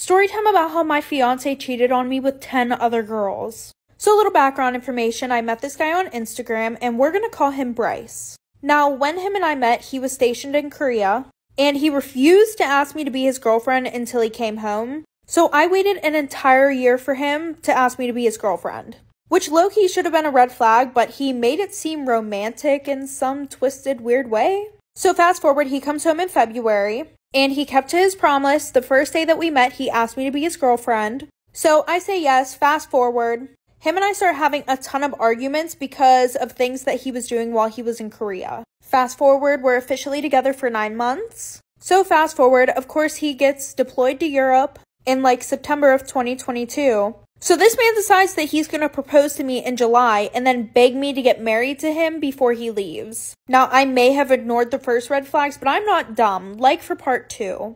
Storytime about how my fiance cheated on me with 10 other girls. So a little background information, I met this guy on Instagram and we're gonna call him Bryce. Now, when him and I met, he was stationed in Korea and he refused to ask me to be his girlfriend until he came home. So I waited an entire year for him to ask me to be his girlfriend. Which low-key should have been a red flag, but he made it seem romantic in some twisted, weird way. So fast forward, he comes home in February. And he kept to his promise. The first day that we met, he asked me to be his girlfriend. So I say yes. Fast forward. Him and I start having a ton of arguments because of things that he was doing while he was in Korea. Fast forward, we're officially together for 9 months. So fast forward, of course, he gets deployed to Europe in like September of 2022. So this man decides that he's going to propose to me in July and then beg me to get married to him before he leaves. Now, I may have ignored the first red flags, but I'm not dumb. Like for part 2.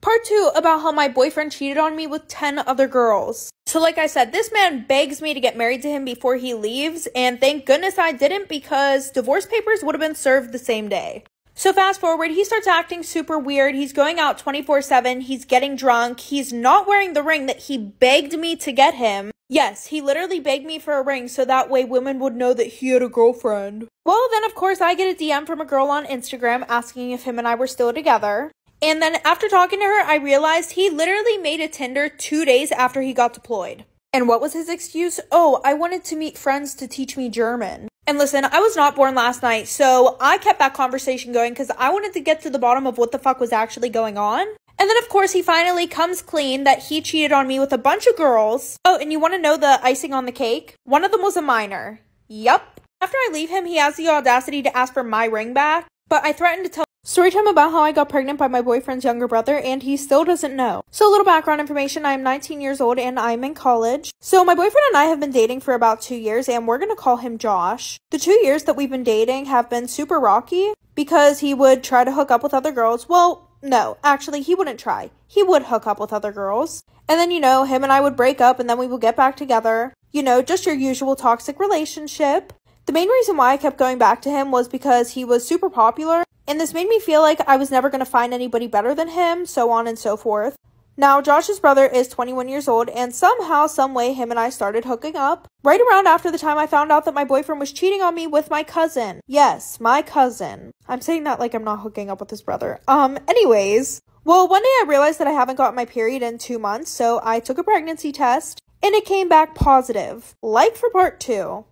Part 2 about how my boyfriend cheated on me with 10 other girls. So like I said, this man begs me to get married to him before he leaves, and thank goodness I didn't because divorce papers would have been served the same day. So fast forward, he starts acting super weird. He's going out 24/7. He's getting drunk. He's not wearing the ring that he begged me to get him. Yes, he literally begged me for a ring so that way women would know that he had a girlfriend. Well, then of course I get a DM from a girl on Instagram asking if him and I were still together. And then after talking to her, I realized he literally made a Tinder 2 days after he got deployed. And what was his excuse? Oh, I wanted to meet friends to teach me German. And listen, I was not born last night, so I kept that conversation going because I wanted to get to the bottom of what the fuck was actually going on. And then, of course, he finally comes clean that he cheated on me with a bunch of girls. Oh, and you want to know the icing on the cake? One of them was a minor. Yup. After I leave him, he has the audacity to ask for my ring back, but I threatened to tell Storytime about how I got pregnant by my boyfriend's younger brother, and he still doesn't know. So a little background information, I'm 19 years old and I'm in college. So my boyfriend and I have been dating for about 2 years, and we're gonna call him Josh. The 2 years that we've been dating have been super rocky because he would try to hook up with other girls. Well, no, actually he wouldn't try. He would hook up with other girls. And then, you know, him and I would break up and then we would get back together. You know, just your usual toxic relationship. The main reason why I kept going back to him was because he was super popular, and this made me feel like I was never going to find anybody better than him, so on and so forth. Now, Josh's brother is 21 years old, and somehow, someway, him and I started hooking up. Right around after the time I found out that my boyfriend was cheating on me with my cousin. Yes, my cousin. I'm saying that like I'm not hooking up with his brother. Anyways. Well, one day I realized that I haven't gotten my period in 2 months, so I took a pregnancy test, and it came back positive. Like for part 2.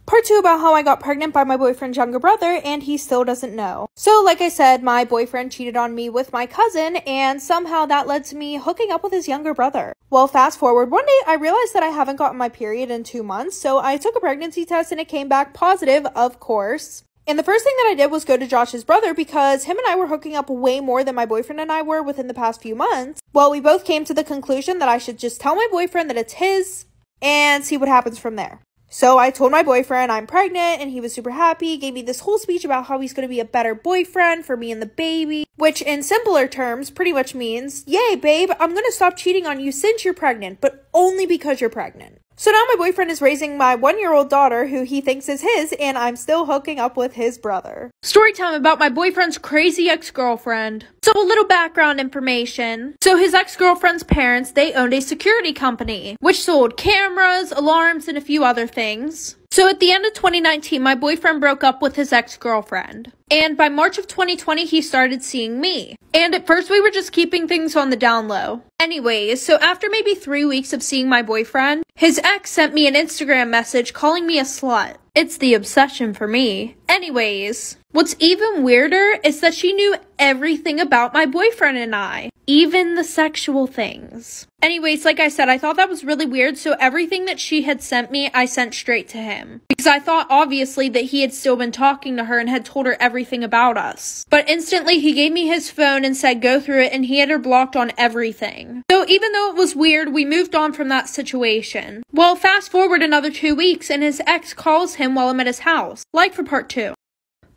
Part 2 about how I got pregnant by my boyfriend's younger brother and he still doesn't know. So like I said, my boyfriend cheated on me with my cousin and somehow that led to me hooking up with his younger brother. Well, fast forward, one day I realized that I haven't gotten my period in 2 months, so I took a pregnancy test and it came back positive, of course. And the first thing that I did was go to Josh's brother because him and I were hooking up way more than my boyfriend and I were within the past few months. Well, we both came to the conclusion that I should just tell my boyfriend that it's his and see what happens from there. So I told my boyfriend I'm pregnant and he was super happy, gave me this whole speech about how he's going to be a better boyfriend for me and the baby, which in simpler terms pretty much means, yay babe, I'm going to stop cheating on you since you're pregnant, but only because you're pregnant. So now my boyfriend is raising my 1-year-old daughter who he thinks is his, and I'm still hooking up with his brother. Storytime about my boyfriend's crazy ex-girlfriend. So a little background information. So his ex-girlfriend's parents, they owned a security company, which sold cameras, alarms, and a few other things. So at the end of 2019, my boyfriend broke up with his ex-girlfriend. And by March of 2020, he started seeing me. And at first we were just keeping things on the down low. Anyways, so after maybe 3 weeks of seeing my boyfriend, his ex sent me an Instagram message calling me a slut. It's the obsession for me. Anyways, what's even weirder is that she knew everything about my boyfriend and I. Even the sexual things. Anyways, like I said, I thought that was really weird, so everything that she had sent me, I sent straight to him. Because I thought, obviously, that he had still been talking to her and had told her everything about us. But instantly, he gave me his phone and said go through it, and he had her blocked on everything. So even though it was weird, we moved on from that situation. Well, fast forward another 2 weeks, and his ex calls him while I'm at his house. Like for part 2.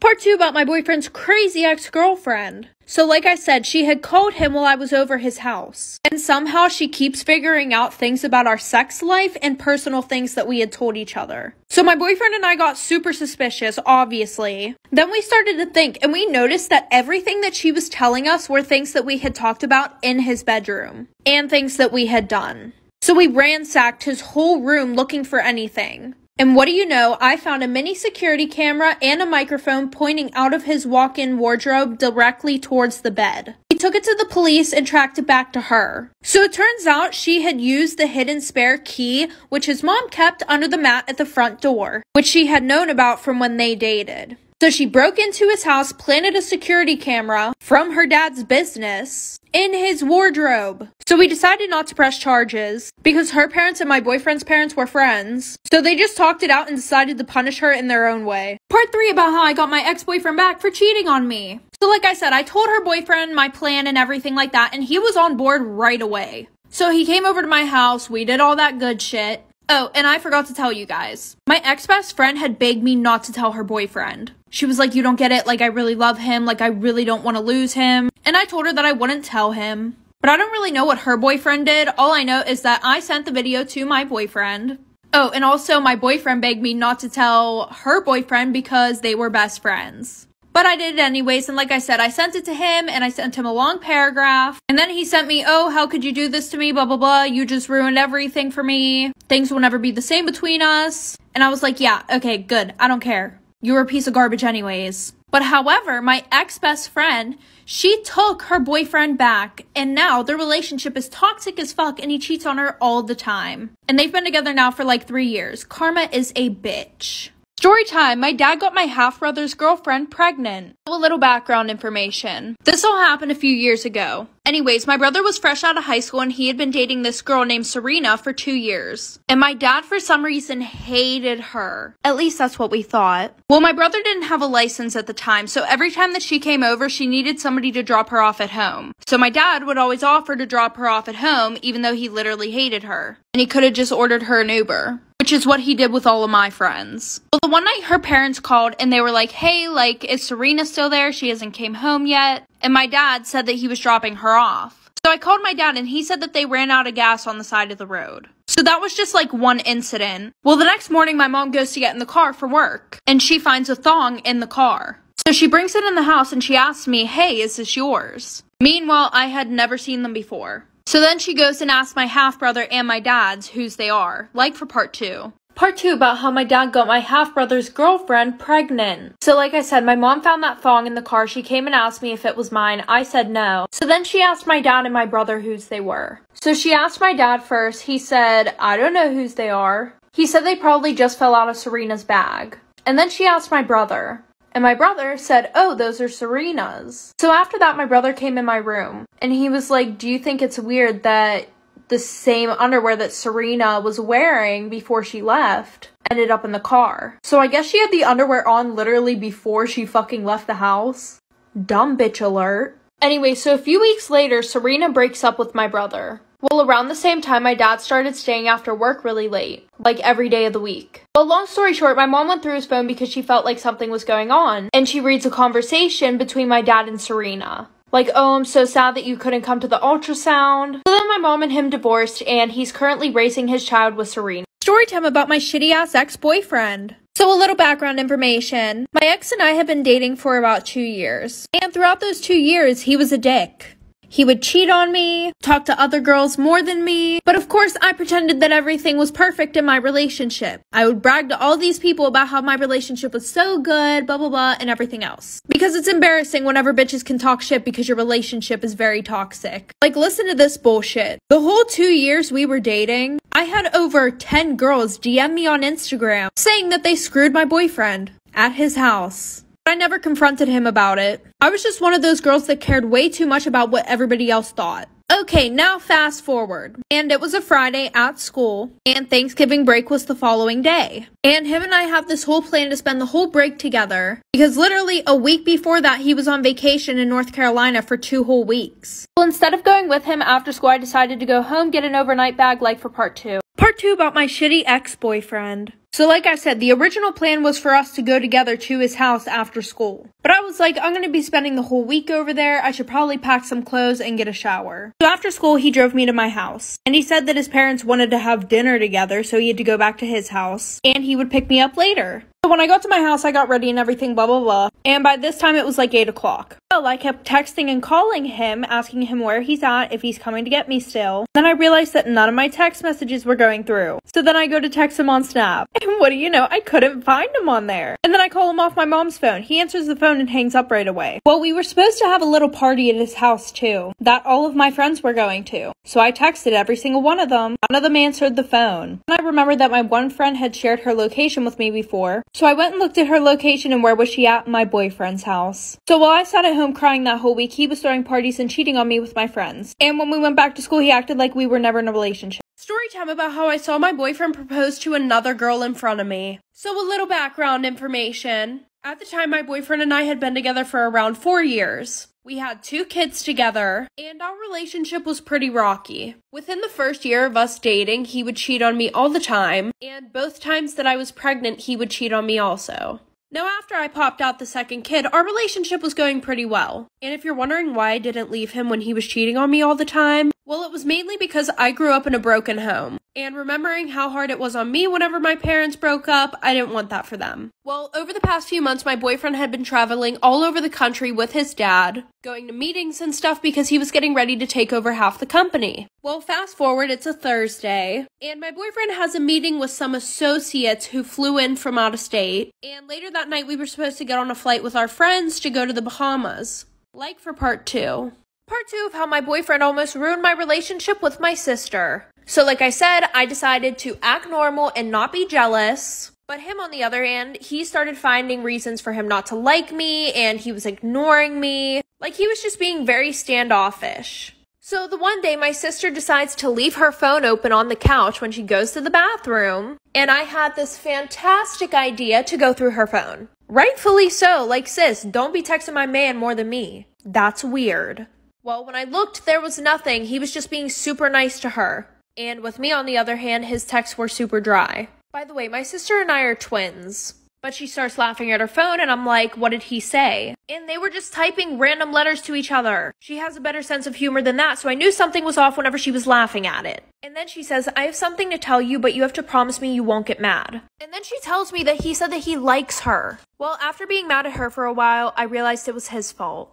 Part 2 about my boyfriend's crazy ex-girlfriend. So like I said, she had called him while I was over his house. And somehow she keeps figuring out things about our sex life and personal things that we had told each other. So my boyfriend and I got super suspicious, obviously. Then we started to think, and we noticed that everything that she was telling us were things that we had talked about in his bedroom. And things that we had done. So we ransacked his whole room looking for anything. And what do you know, I found a mini security camera and a microphone pointing out of his walk-in wardrobe directly towards the bed. He took it to the police and tracked it back to her. So it turns out she had used the hidden spare key, which his mom kept under the mat at the front door, which she had known about from when they dated. So she broke into his house, planted a security camera from her dad's business in his wardrobe. So we decided not to press charges because her parents and my boyfriend's parents were friends. So they just talked it out and decided to punish her in their own way. Part 3 about how I got my ex-boyfriend back for cheating on me. So like I said, I told her boyfriend my plan and everything like that, and he was on board right away. So he came over to my house, we did all that good shit. Oh, and I forgot to tell you guys. My ex-best friend had begged me not to tell her boyfriend. She was like, you don't get it, like I really love him, like I really don't want to lose him. And I told her that I wouldn't tell him. But I don't really know what her boyfriend did. All I know is that I sent the video to my boyfriend. Oh, and also my boyfriend begged me not to tell her boyfriend because they were best friends. But I did it anyways, and like I said, I sent it to him, and I sent him a long paragraph. And then he sent me, oh, how could you do this to me, blah, blah, blah. You just ruined everything for me. Things will never be the same between us. And I was like, yeah, okay, good. I don't care. You were a piece of garbage anyways. But however, my ex-best friend, she took her boyfriend back, and now their relationship is toxic as fuck, and he cheats on her all the time. And they've been together now for like 3 years. Karma is a bitch. Story time, my dad got my half-brother's girlfriend pregnant. A little background information. This all happened a few years ago. Anyways, my brother was fresh out of high school and he had been dating this girl named Serena for 2 years. And my dad, for some reason, hated her. At least that's what we thought. Well, my brother didn't have a license at the time, so every time that she came over, she needed somebody to drop her off at home. So my dad would always offer to drop her off at home, even though he literally hated her. And he could have just ordered her an Uber. Which is what he did with all of my friends. Well, the one night her parents called and they were like, hey, like, is Serena still there? She hasn't came home yet. And my dad said that he was dropping her off. So I called my dad and he said that they ran out of gas on the side of the road. So that was just like one incident. Well, the next morning my mom goes to get in the car for work and she finds a thong in the car. So she brings it in the house and she asks me, hey, is this yours? Meanwhile, I had never seen them before. So then she goes and asks my half-brother and my dad's whose they are, like for part 2. Part 2 about how my dad got my half-brother's girlfriend pregnant. So like I said, my mom found that thong in the car. She came and asked me if it was mine. I said no. So then she asked my dad and my brother whose they were. So she asked my dad first. He said, I don't know whose they are. He said they probably just fell out of Serena's bag. And then she asked my brother. And my brother said, oh, those are Serena's. So after that, my brother came in my room. And he was like, do you think it's weird that the same underwear that Serena was wearing before she left ended up in the car? So I guess she had the underwear on literally before she fucking left the house. Dumb bitch alert. Anyway, so a few weeks later, Serena breaks up with my brother. Well, around the same time, my dad started staying after work really late, like every day of the week. Well, long story short, my mom went through his phone because she felt like something was going on, and she reads a conversation between my dad and Serena. Like, oh, I'm so sad that you couldn't come to the ultrasound. So then my mom and him divorced, and he's currently raising his child with Serena. Storytime about my shitty-ass ex-boyfriend. So a little background information. My ex and I have been dating for about 2 years. And throughout those 2 years, he was a dick. He would cheat on me, talk to other girls more than me, but of course I pretended that everything was perfect in my relationship. I would brag to all these people about how my relationship was so good, blah blah blah, and everything else. Because it's embarrassing whenever bitches can talk shit because your relationship is very toxic. Like, listen to this bullshit. The whole 2 years we were dating, I had over 10 girls DM me on Instagram saying that they screwed my boyfriend at his house. I never confronted him about it. I was just one of those girls that cared way too much about what everybody else thought. Okay, now fast forward. And it was a Friday at school, and Thanksgiving break was the following day. And him and I have this whole plan to spend the whole break together, because literally a week before that, he was on vacation in North Carolina for 2 whole weeks. Well, instead of going with him after school, I decided to go home, get an overnight bag like for part 2. Part 2 about my shitty ex-boyfriend. So like I said, the original plan was for us to go together to his house after school. But I was like, I'm going to be spending the whole week over there. I should probably pack some clothes and get a shower. So after school, he drove me to my house. And he said that his parents wanted to have dinner together, so he had to go back to his house. And he would pick me up later. So when I got to my house, I got ready and everything, blah, blah, blah. And by this time, it was like 8 o'clock. Well, I kept texting and calling him, asking him where he's at, if he's coming to get me still. Then I realized that none of my text messages were going through. So then I go to text him on Snap. And what do you know? I couldn't find him on there. And then I call him off my mom's phone. He answers the phone and hangs up right away. Well, we were supposed to have a little party at his house too, that all of my friends were going to. So I texted every single one of them. None of them answered the phone. And I remembered that my one friend had shared her location with me before. So I went and looked at her location and where was she at? My boyfriend's house. So while I sat at home crying that whole week, he was throwing parties and cheating on me with my friends. And when we went back to school, he acted like we were never in a relationship. Story time about how I saw my boyfriend propose to another girl in front of me. So a little background information. At the time, my boyfriend and I had been together for around 4 years. We had 2 kids together, and our relationship was pretty rocky. Within the first year of us dating, he would cheat on me all the time, and both times that I was pregnant, he would cheat on me also. Now, after I popped out the second kid, our relationship was going pretty well. And if you're wondering why I didn't leave him when he was cheating on me all the time, well, it was mainly because I grew up in a broken home. And remembering how hard it was on me whenever my parents broke up, I didn't want that for them. Well, over the past few months, my boyfriend had been traveling all over the country with his dad, going to meetings and stuff because he was getting ready to take over half the company. Well, fast forward, it's a Thursday, and my boyfriend has a meeting with some associates who flew in from out of state, and later that night we were supposed to get on a flight with our friends to go to the Bahamas. Like for part 2. Part 2 of how my boyfriend almost ruined my relationship with my sister. So like I said, I decided to act normal and not be jealous. But him, on the other hand, he started finding reasons for him not to like me, and he was ignoring me. Like, he was just being very standoffish. So the one day, my sister decides to leave her phone open on the couch when she goes to the bathroom, and I had this fantastic idea to go through her phone. Rightfully so, like, sis, don't be texting my man more than me. That's weird. Well, when I looked, there was nothing. He was just being super nice to her. And with me, on the other hand, his texts were super dry. By the way, my sister and I are twins. But she starts laughing at her phone, and I'm like, what did he say? And they were just typing random letters to each other. She has a better sense of humor than that, so I knew something was off whenever she was laughing at it. And then she says, I have something to tell you, but you have to promise me you won't get mad. And then she tells me that he said that he likes her. Well, after being mad at her for a while, I realized it was his fault.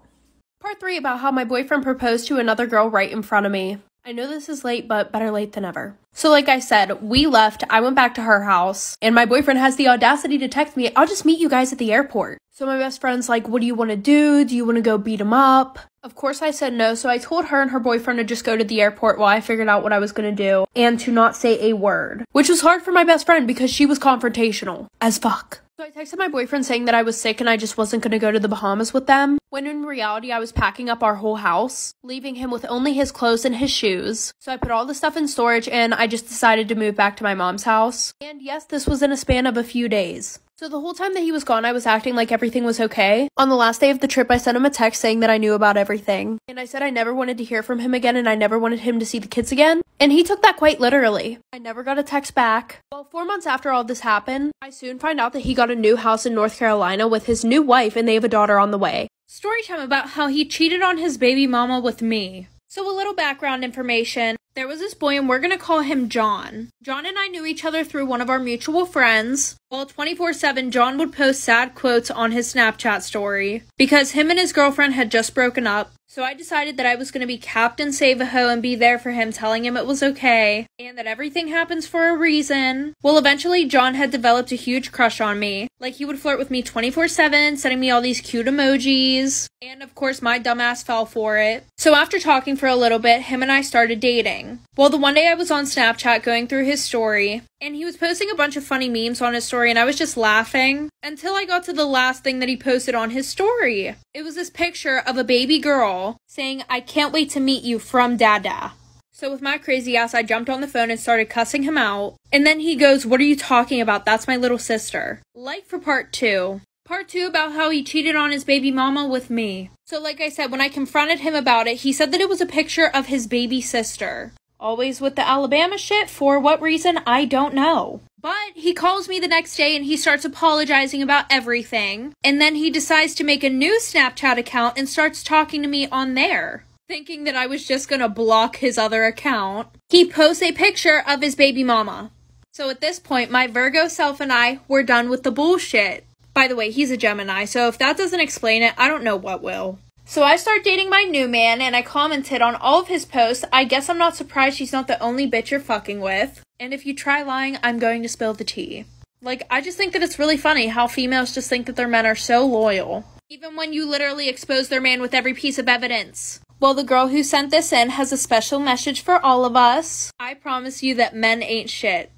Part 3 about how my boyfriend proposed to another girl right in front of me. I know this is late, but better late than never. So like I said, we left, I went back to her house, and my boyfriend has the audacity to text me, I'll just meet you guys at the airport. So my best friend's like, what do you want to do? Do you want to go beat him up? Of course I said no, so I told her and her boyfriend to just go to the airport while I figured out what I was going to do, and to not say a word. Which was hard for my best friend because she was confrontational as fuck. So I texted my boyfriend saying that I was sick and I just wasn't going to go to the Bahamas with them, when in reality I was packing up our whole house, leaving him with only his clothes and his shoes. So I put all the stuff in storage and I just decided to move back to my mom's house. And yes, this was in a span of a few days. So the whole time that he was gone, I was acting like everything was okay. On the last day of the trip, I sent him a text saying that I knew about everything. And I said I never wanted to hear from him again and I never wanted him to see the kids again. And he took that quite literally. I never got a text back. Well, 4 months after all this happened, I soon find out that he got a new house in North Carolina with his new wife and they have a daughter on the way. Story time about how he cheated on his baby mama with me. So a little background information. There was this boy and we're going to call him John. John and I knew each other through one of our mutual friends. Well, 24/7, John would post sad quotes on his Snapchat story because him and his girlfriend had just broken up. So I decided that I was going to be Captain Save-A-Ho and be there for him, telling him it was okay and that everything happens for a reason. Well, eventually John had developed a huge crush on me. Like, he would flirt with me 24/7, sending me all these cute emojis. And of course, my dumbass fell for it. So after talking for a little bit, him and I started dating. Well, the one day I was on Snapchat going through his story, and he was posting a bunch of funny memes on his story, and I was just laughing until I got to the last thing that he posted on his story. It was this picture of a baby girl saying, I can't wait to meet you from Dada. So with my crazy ass, I jumped on the phone and started cussing him out. And then he goes, what are you talking about? That's my little sister. Like for part 2. Part 2 about how he cheated on his baby mama with me. So like I said, when I confronted him about it, he said that it was a picture of his baby sister. Always with the Alabama shit, for what reason, I don't know. But he calls me the next day and he starts apologizing about everything. And then he decides to make a new Snapchat account and starts talking to me on there, thinking that I was just gonna block his other account. He posts a picture of his baby mama. So at this point, my Virgo self and I were done with the bullshit. By the way, he's a Gemini, so if that doesn't explain it, I don't know what will. So I start dating my new man, and I commented on all of his posts. I guess I'm not surprised she's not the only bitch you're fucking with. And if you try lying, I'm going to spill the tea. Like, I just think that it's really funny how females just think that their men are so loyal, even when you literally expose their man with every piece of evidence. Well, the girl who sent this in has a special message for all of us. I promise you that men ain't shit.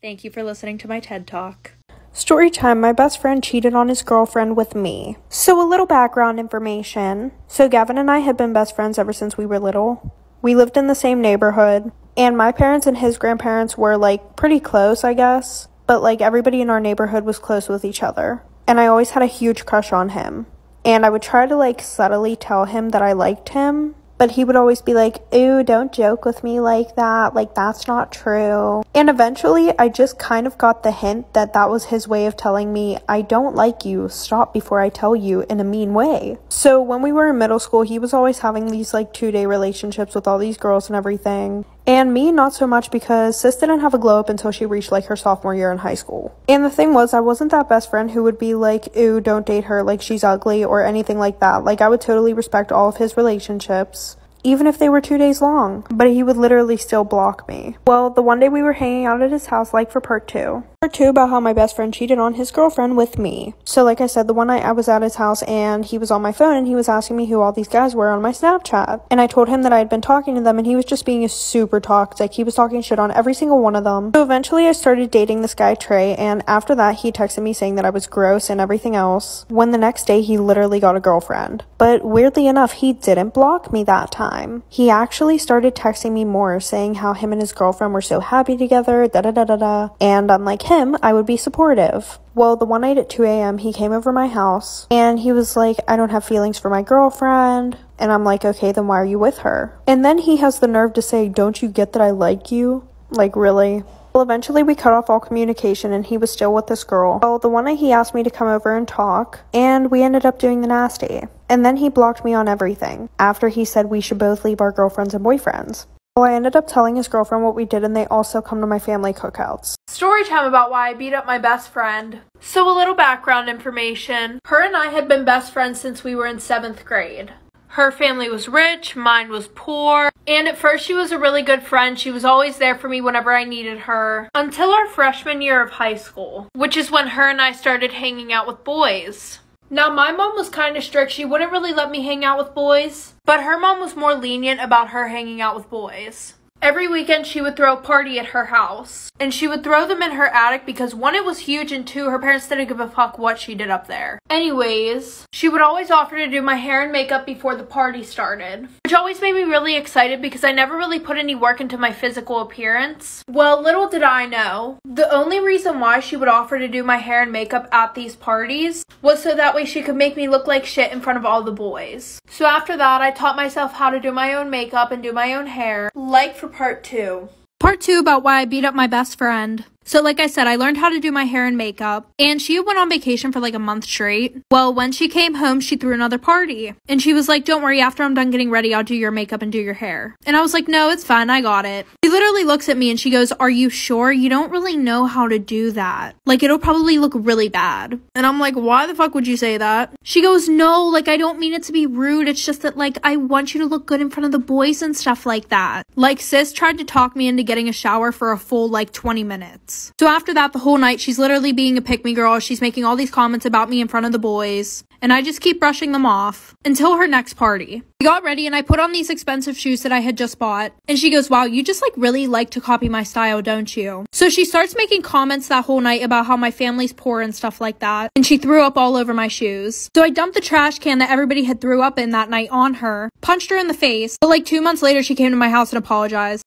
Thank you for listening to my TED Talk. Story time, my best friend cheated on his girlfriend with me. So a little background information. So Gavin and I had been best friends ever since we were little. We lived in the same neighborhood, and my parents and his grandparents were like pretty close, I guess. But like everybody in our neighborhood was close with each other. And I always had a huge crush on him. And I would try to like subtly tell him that I liked him. But he would always be like, ew, don't joke with me like that. Like, that's not true. And eventually, I just kind of got the hint that that was his way of telling me, I don't like you. Stop before I tell you, in a mean way. So when we were in middle school, he was always having these like 2-day relationships with all these girls and everything. And me, not so much, because sis didn't have a glow up until she reached like her sophomore year in high school. And the thing was, I wasn't that best friend who would be like, ew, don't date her, like she's ugly or anything like that. Like, I would totally respect all of his relationships, even if they were 2 days long, but he would literally still block me. Well, the one day we were hanging out at his house, like for part 2. Part 2 about how my best friend cheated on his girlfriend with me. So like I said, the one night I was at his house and he was on my phone and he was asking me who all these guys were on my Snapchat. And I told him that I had been talking to them and he was just being super toxic. He was talking shit on every single one of them. So eventually I started dating this guy, Trey, and after that he texted me saying that I was gross and everything else, when the next day he literally got a girlfriend. But weirdly enough, he didn't block me that time. He actually started texting me more, saying how him and his girlfriend were so happy together, da-da-da-da-da. And unlike him, I would be supportive. Well, the one night at 2 a.m., he came over my house, and he was like, I don't have feelings for my girlfriend. And I'm like, okay, then why are you with her? And then he has the nerve to say, don't you get that I like you? Like, really? Well, eventually we cut off all communication and he was still with this girl. Well, the one night he asked me to come over and talk, and we ended up doing the nasty. And then he blocked me on everything, after he said we should both leave our girlfriends and boyfriends. Well, I ended up telling his girlfriend what we did, and they also come to my family cookouts. Story time about why I beat up my best friend. So a little background information. Her and I had been best friends since we were in 7th grade. Her family was rich, mine was poor, and at first she was a really good friend. She was always there for me whenever I needed her, until our freshman year of high school, which is when her and I started hanging out with boys. Now, my mom was kind of strict. She wouldn't really let me hang out with boys, but her mom was more lenient about her hanging out with boys. Every weekend, she would throw a party at her house, and she would throw them in her attic because 1, it was huge, and 2, her parents didn't give a fuck what she did up there. Anyways, she would always offer to do my hair and makeup before the party started, which always made me really excited because I never really put any work into my physical appearance. Well, little did I know, the only reason why she would offer to do my hair and makeup at these parties was so that way she could make me look like shit in front of all the boys. So after that, I taught myself how to do my own makeup and do my own hair, like for part 2. Part 2 about why I beat up my best friend. So like I said, I learned how to do my hair and makeup, and she went on vacation for like a month straight. Well, when she came home, she threw another party, and she was like, don't worry, after I'm done getting ready, I'll do your makeup and do your hair. And I was like, no, it's fine, I got it. She literally looks at me and she goes, are you sure? You don't really know how to do that. Like, it'll probably look really bad. And I'm like, why the fuck would you say that? She goes, no, like, I don't mean it to be rude. It's just that, like, I want you to look good in front of the boys and stuff like that. Like, sis tried to talk me into getting a shower for a full, like, 20 minutes. So after that, the whole night, she's literally being a pick-me girl. She's making all these comments about me in front of the boys, and I just keep brushing them off until her next party. We got ready, and I put on these expensive shoes that I had just bought, and she goes, wow, you just like really like to copy my style, don't you? So she starts making comments that whole night about how my family's poor and stuff like that, and she threw up all over my shoes. So I dumped the trash can that everybody had threw up in that night on her, punched her in the face, but like 2 months later, she came to my house and apologized.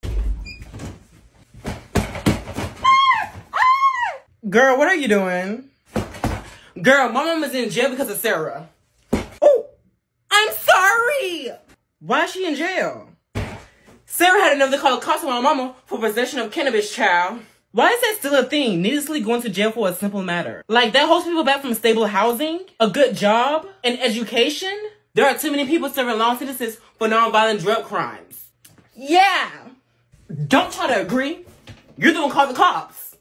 Girl, what are you doing? Girl, my mom is in jail because of Sarah. Oh, I'm sorry. Why is she in jail? Sarah had another call cost on my mama for possession of cannabis, child. Why is that still a thing? Needlessly going to jail for a simple matter. Like, that holds people back from stable housing, a good job, and education? There are too many people serving long sentences for nonviolent drug crimes. Yeah! Don't try to agree. You're the one calling the cops.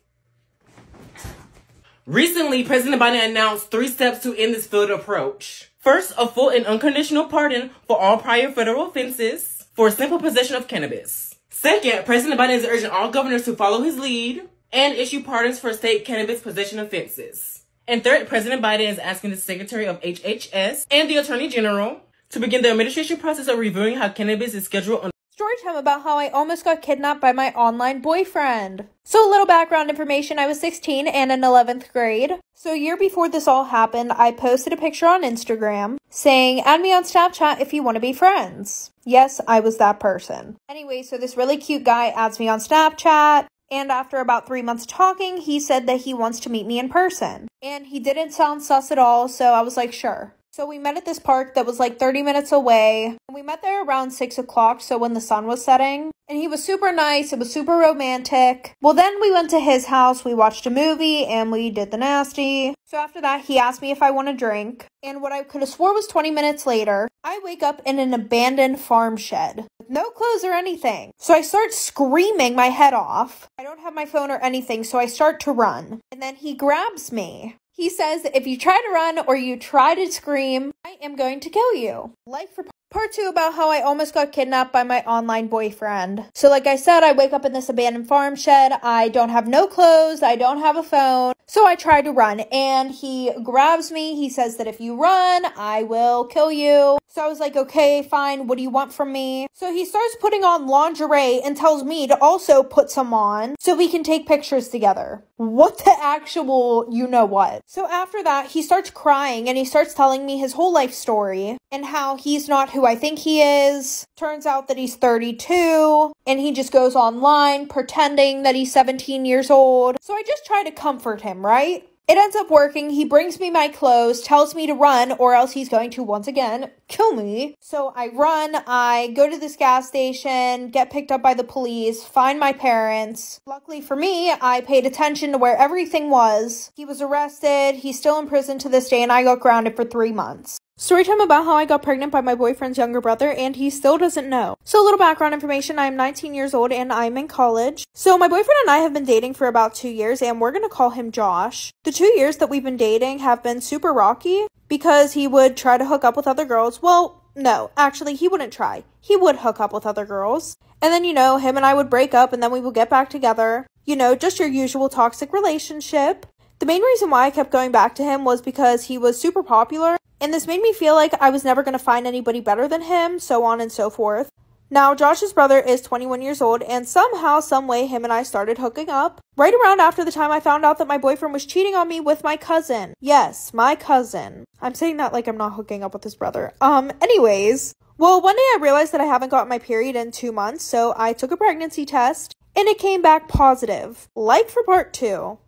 Recently, President Biden announced 3 steps to end this failed approach. First, a full and unconditional pardon for all prior federal offenses for simple possession of cannabis. Second, President Biden is urging all governors to follow his lead and issue pardons for state cannabis possession offenses. And third, President Biden is asking the Secretary of HHS and the Attorney General to begin the administration process of reviewing how cannabis is scheduled on Storytime about how I almost got kidnapped by my online boyfriend. So a little background information, I was 16 and in 11th grade. So a year before this all happened, I posted a picture on Instagram saying, add me on Snapchat if you want to be friends. Yes, I was that person. Anyway, so this really cute guy adds me on Snapchat. And after about 3 months talking, he said that he wants to meet me in person. And he didn't sound sus at all, so I was like, sure. So we met at this park that was like 30 minutes away. And we met there around 6 o'clock, so when the sun was setting. And he was super nice. It was super romantic. Well, then we went to his house. We watched a movie and we did the nasty. So after that, he asked me if I want a drink. And what I could have swore was 20 minutes later, I wake up in an abandoned farm shed with no clothes or anything. So I start screaming my head off. I don't have my phone or anything, so I start to run. And then he grabs me. He says, if you try to run or you try to scream, I am going to kill you. Like for part 2 about how I almost got kidnapped by my online boyfriend. So like I said, I wake up in this abandoned farm shed. I don't have no clothes. I don't have a phone. So I try to run and he grabs me. He says that if you run, I will kill you. So I was like, okay, fine. What do you want from me? So he starts putting on lingerie and tells me to also put some on so we can take pictures together. What the actual you know what? So after that, he starts crying and he starts telling me his whole life story and how he's not who I think he is. Turns out that he's 32 and he just goes online pretending that he's 17 years old. So I just try to comfort him, right? It ends up working. He brings me my clothes, tells me to run, or else he's going to, once again, kill me. So I run, I go to this gas station, get picked up by the police, find my parents. Luckily for me, I paid attention to where everything was. He was arrested, he's still in prison to this day, and I got grounded for 3 months. Storytime about how I got pregnant by my boyfriend's younger brother and he still doesn't know. So a little background information, I'm 19 years old and I'm in college. So my boyfriend and I have been dating for about 2 years and we're going to call him Josh. The 2 years that we've been dating have been super rocky because he would try to hook up with other girls. Well, no, actually he wouldn't try. He would hook up with other girls. And then, him and I would break up and then we would get back together. Just your usual toxic relationship. The main reason why I kept going back to him was because he was super popular. And this made me feel like I was never going to find anybody better than him, so on and so forth. Now, Josh's brother is 21 years old, and somehow, someway, him and I started hooking up. Right around after the time I found out that my boyfriend was cheating on me with my cousin. Yes, my cousin. I'm saying that like I'm not hooking up with his brother. Anyways. Well, one day I realized that I haven't gotten my period in 2 months, so I took a pregnancy test, and it came back positive. Like for part 2.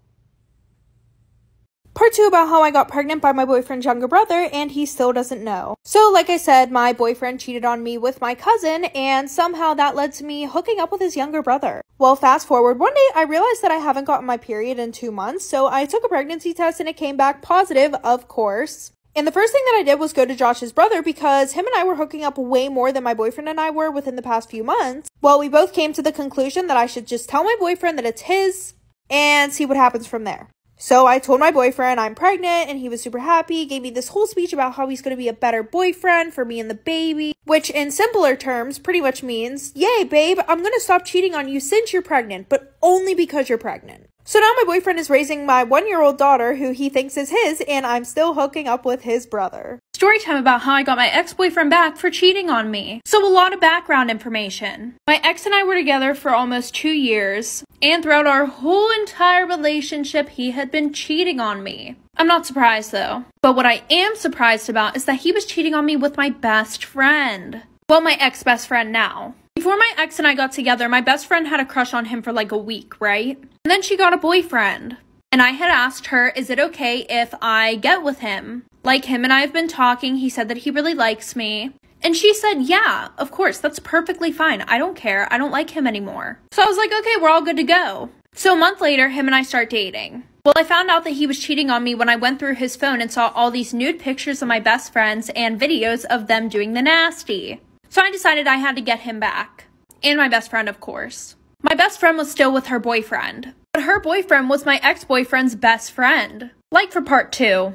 Part 2 about how I got pregnant by my boyfriend's younger brother and he still doesn't know. So like I said, my boyfriend cheated on me with my cousin and somehow that led to me hooking up with his younger brother. Well, fast forward, one day I realized that I haven't gotten my period in 2 months, so I took a pregnancy test and it came back positive, of course. And the first thing that I did was go to Josh's brother because him and I were hooking up way more than my boyfriend and I were within the past few months. Well, we both came to the conclusion that I should just tell my boyfriend that it's his and see what happens from there. So I told my boyfriend I'm pregnant and he was super happy, gave me this whole speech about how he's going to be a better boyfriend for me and the baby, which in simpler terms pretty much means, yay babe, I'm going to stop cheating on you since you're pregnant, but only because you're pregnant. So now my boyfriend is raising my 1-year-old daughter who he thinks is his and I'm still hooking up with his brother. Storytime about how I got my ex-boyfriend back for cheating on me. So a lot of background information. My ex and I were together for almost 2 years, and throughout our whole entire relationship, he had been cheating on me. I'm not surprised though. But what I am surprised about is that he was cheating on me with my best friend. Well, my ex-best friend now. Before my ex and I got together, my best friend had a crush on him for like a week, right? And then she got a boyfriend. And I had asked her, is it okay if I get with him? Like, him and I have been talking, he said that he really likes me. And she said, yeah, of course, that's perfectly fine. I don't care. I don't like him anymore. So I was like, okay, we're all good to go. So a month later, him and I start dating. Well, I found out that he was cheating on me when I went through his phone and saw all these nude pictures of my best friends and videos of them doing the nasty. So I decided I had to get him back. And my best friend, of course. My best friend was still with her boyfriend. But her boyfriend was my ex-boyfriend's best friend. Like for part 2.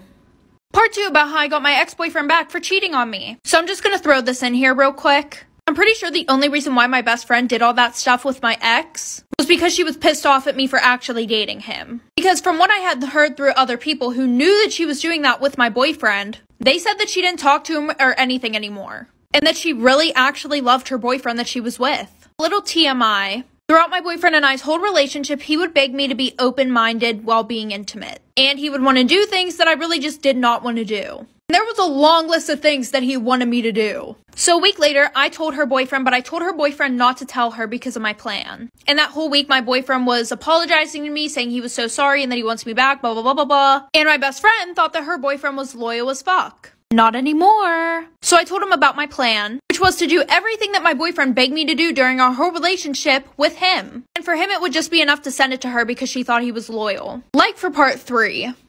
Part 2 about how I got my ex-boyfriend back for cheating on me. So I'm just gonna throw this in here real quick. I'm pretty sure the only reason why my best friend did all that stuff with my ex was because she was pissed off at me for actually dating him. Because from what I had heard through other people who knew that she was doing that with my boyfriend, they said that she didn't talk to him or anything anymore. And that she really actually loved her boyfriend that she was with. Little TMI. Throughout my boyfriend and I's whole relationship, he would beg me to be open-minded while being intimate. And he would want to do things that I really just did not want to do. There was a long list of things that he wanted me to do. So a week later, I told her boyfriend, but I told her boyfriend not to tell her because of my plan. And that whole week, my boyfriend was apologizing to me, saying he was so sorry and that he wants me back, blah, blah, blah, blah, blah. And my best friend thought that her boyfriend was loyal as fuck. Not anymore. So I told him about my plan, which was to do everything that my boyfriend begged me to do during our whole relationship with him. And for him, it would just be enough to send it to her because she thought he was loyal. Like for part 3.